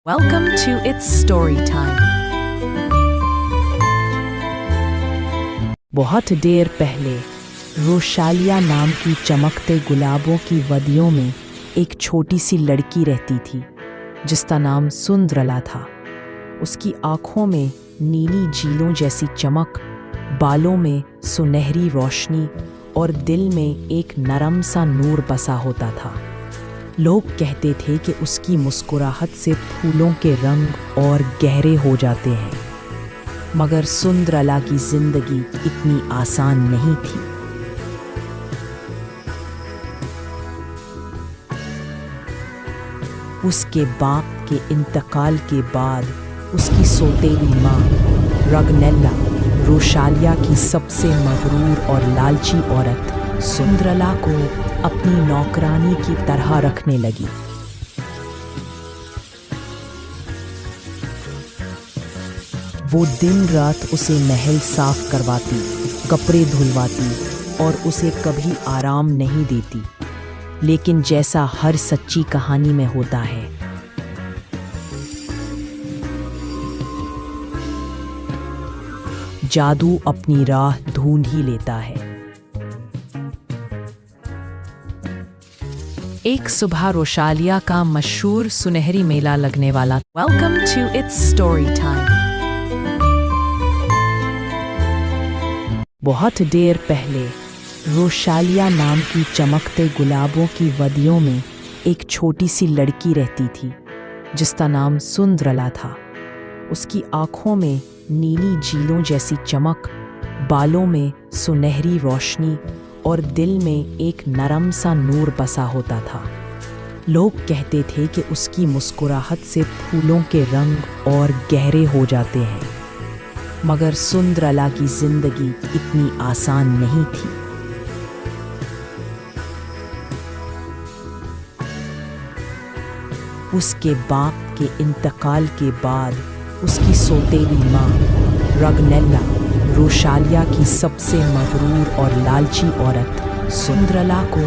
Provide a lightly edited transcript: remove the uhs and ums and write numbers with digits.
Welcome to It's Story Time. बहुत देर पहले रोशालिया नाम की चमकते गुलाबों की वदियों में एक छोटी सी लड़की रहती थी जिसका नाम सुंदरला था। उसकी आँखों में नीली झीलों जैसी चमक, बालों में सुनहरी रोशनी और दिल में एक नरम सा नूर बसा होता था। लोग कहते थे कि उसकी मुस्कुराहट से फूलों के रंग और गहरे हो जाते हैं, मगर सुंदरला की जिंदगी इतनी आसान नहीं थी। उसके बाप के इंतकाल के बाद उसकी सौतेली माँ रगनेला रोशालिया की सबसे मगरूर और लालची औरत सुंदरला को अपनी नौकरानी की तरह रखने लगी। वो दिन रात उसे महल साफ करवाती, कपड़े धुलवाती और उसे कभी आराम नहीं देती। लेकिन जैसा हर सच्ची कहानी में होता है, जादू अपनी राह ढूंढ ही लेता है। एक सुबह रोशालिया का मशहूर सुनहरी मेला लगने वाला। Welcome to it's story time. बहुत देर पहले रोशालिया नाम की चमकते गुलाबों की वदियों में एक छोटी सी लड़की रहती थी जिसका नाम सुंदरला था। उसकी आँखों में नीली झीलों जैसी चमक, बालों में सुनहरी रोशनी और दिल में एक नरम सा नूर बसा होता था। लोग कहते थे कि उसकी मुस्कुराहट से फूलों के रंग और गहरे हो जाते हैं, मगर सुंदरला की जिंदगी इतनी आसान नहीं थी। उसके बाप के इंतकाल के बाद उसकी सौतेली माँ रगनेला रोशालिया की सबसे मगरूर और लालची औरत सुंदरला को